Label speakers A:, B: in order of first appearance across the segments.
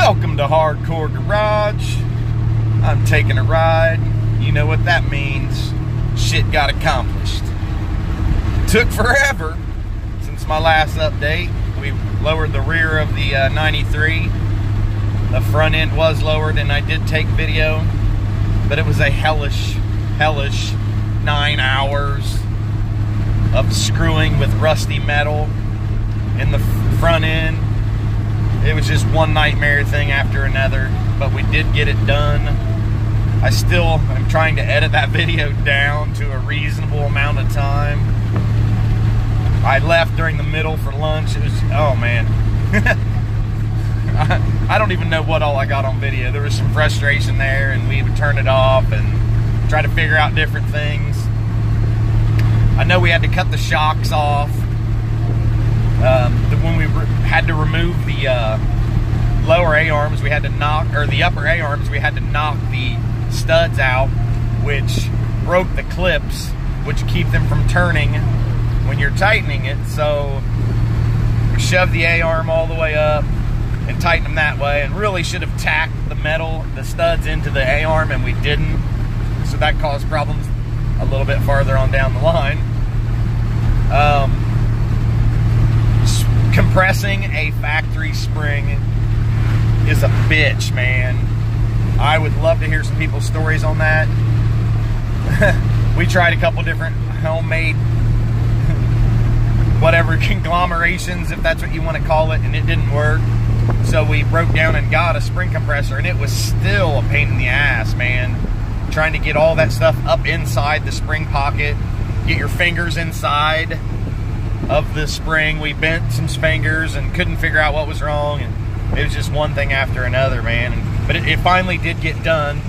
A: Welcome to Hardcore Garage. I'm taking a ride. You know what that means. Shit got accomplished. Took forever since my last update. We lowered the rear of the 93. The front end was lowered and I did take video, but it was a hellish 9 hours of screwing with rusty metal in the front end. It was just one nightmare thing after another, but we did get it done. I still am trying to edit that video down to a reasonable amount of time. I left during the middle for lunch. It was, oh man. I don't even know what all I got on video. There was some frustration there, and we would turn it off and try to figure out different things. I know we had to cut the shocks off. When we had to remove the lower A-arms, we had to knock, or the upper A-arms, we had to knock the studs out, which broke the clips, which keep them from turning when you're tightening it. So we shoved the A-arm all the way up and tightened them that way, and really should have tacked the studs into the A-arm, and we didn't. So that caused problems a little bit farther on down the line. Compressing a factory spring is a bitch, man. I would love to hear some people's stories on that. We tried a couple different homemade whatever conglomerations, if that's what you want to call it, and it didn't work. So we broke down and got a spring compressor, and it was still a pain in the ass, man. Trying to get all that stuff up inside the spring pocket, get your fingers inside of the spring. We bent some fingers and couldn't figure out what was wrong, and it was just one thing after another, man. But it finally did get done.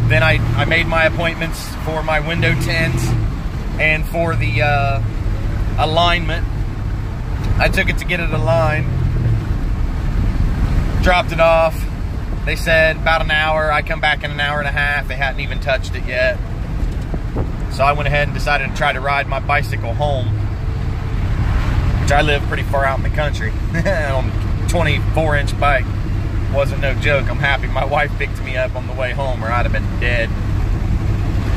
A: Then I made my appointments for my window tint and for the alignment. I took it to get it aligned, dropped it off. They said about an hour. I come back in an hour and a half. They hadn't even touched it yet. So I went ahead and decided to try to ride my bicycle home, which I live pretty far out in the country on a 24-inch bike. Wasn't no joke. I'm happy my wife picked me up on the way home, or I'd have been dead.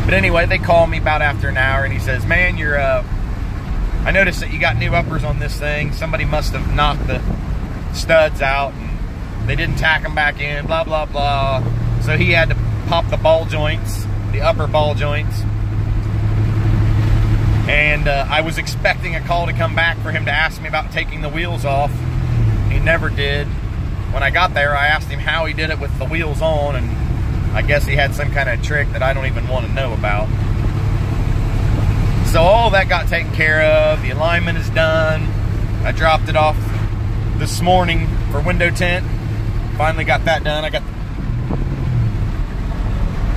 A: But anyway, they called me about after an hour, and he says, man, you're I noticed that you got new uppers on this thing. Somebody must have knocked the studs out and they didn't tack them back in, blah blah blah. So he had to pop the ball joints, the upper ball joints. And I was expecting a call to come back for him to ask me about taking the wheels off. He never did. When I got there, I asked him how he did it with the wheels on, and I guess he had some kind of trick that I don't even want to know about. So all that got taken care of. The alignment is done. I dropped it off this morning for window tint. Finally got that done.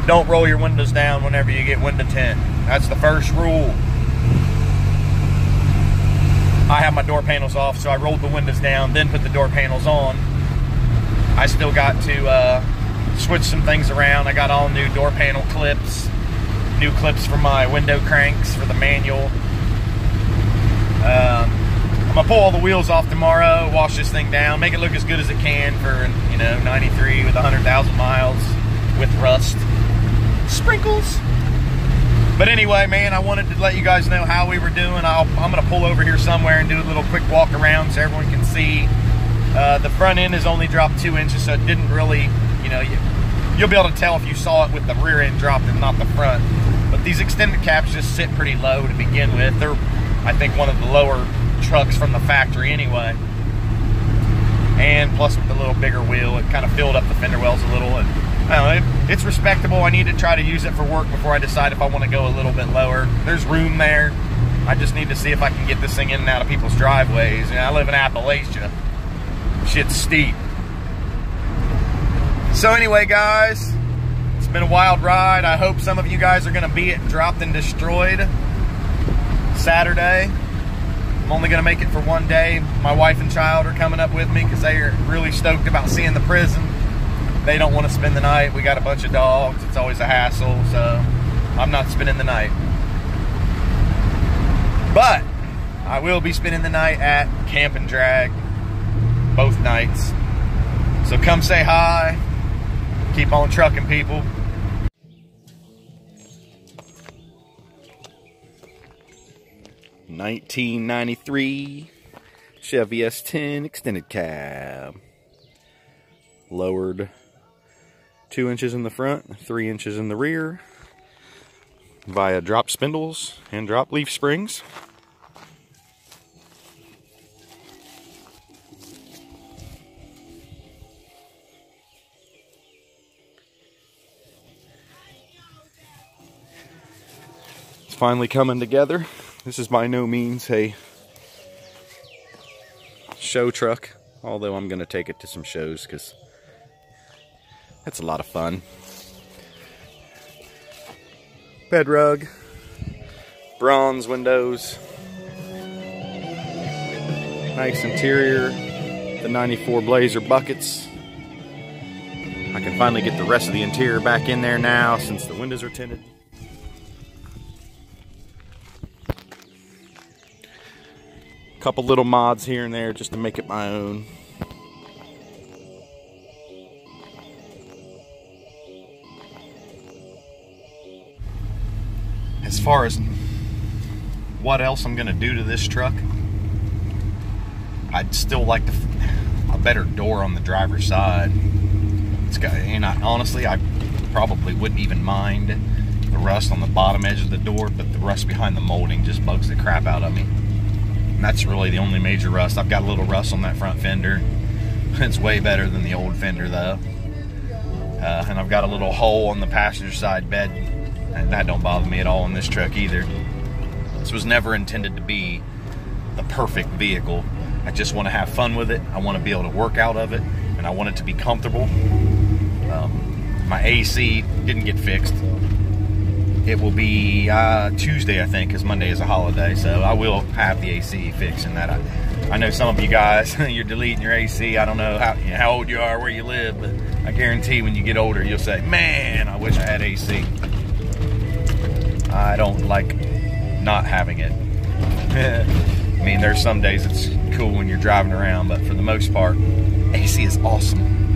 A: Don't roll your windows down whenever you get window tint. That's the first rule. I have my door panels off, so I rolled the windows down, then put the door panels on. I still got to switch some things around. I got all new door panel clips, new clips for my window cranks for the manual. I'm gonna pull all the wheels off tomorrow, wash this thing down, make it look as good as it can for, you know, 93 with 100,000 miles with rust. Sprinkles. But anyway, man, I wanted to let you guys know how we were doing. I'm going to pull over here somewhere and do a little quick walk around so everyone can see. The front end has only dropped 2 inches, so it didn't really, you know, you'll be able to tell if you saw it with the rear end dropped and not the front. But these extended caps just sit pretty low to begin with. They're, I think, one of the lower trucks from the factory anyway. And plus with the little bigger wheel, it kind of filled up the fender wells a little. And I don't know, it's respectable. I need to try to use it for work before I decide if I want to go a little bit lower. There's room there. I just need to see if I can get this thing in and out of people's driveways. You know, I live in Appalachia. Shit's steep. So anyway, guys, it's been a wild ride. I hope some of you guys are going to be at Dropped and Destroyed Saturday. I'm only going to make it for one day. My wife and child are coming up with me because they are really stoked about seeing the prison. They don't want to spend the night. We got a bunch of dogs. It's always a hassle, so I'm not spending the night. But I will be spending the night at Camp and Drag. both nights. So come say hi. Keep on trucking, people. $19.93 Chevy S10 extended cab. Lowered 2 inches in the front, 3 inches in the rear via drop spindles and drop leaf springs. It's finally coming together. This is by no means a show truck, although I'm going to take it to some shows because that's a lot of fun. Bed rug, bronze windows, nice interior, the 94 Blazer buckets. I can finally get the rest of the interior back in there now since the windows are tinted. Couple little mods here and there just to make it my own. As far as what else I'm gonna do to this truck, I'd still like a better door on the driver's side. It's got, and honestly, I probably wouldn't even mind the rust on the bottom edge of the door, but the rust behind the molding just bugs the crap out of me. And that's really the only major rust. I've got a little rust on that front fender. It's way better than the old fender though. And I've got a little hole on the passenger side bed, and that don't bother me at all in this truck either. This was never intended to be the perfect vehicle. I just want to have fun with it. I want to be able to work out of it, and I want it to be comfortable. My AC didn't get fixed. It will be Tuesday, I think, because Monday is a holiday, so I will have the AC fixed. And that I know some of you guys, you're deleting your AC. I don't know how old you are, where you live, but I guarantee when you get older, you'll say, man, I wish I had AC. I don't like not having it. I mean, there's some days it's cool when you're driving around, but for the most part, AC is awesome.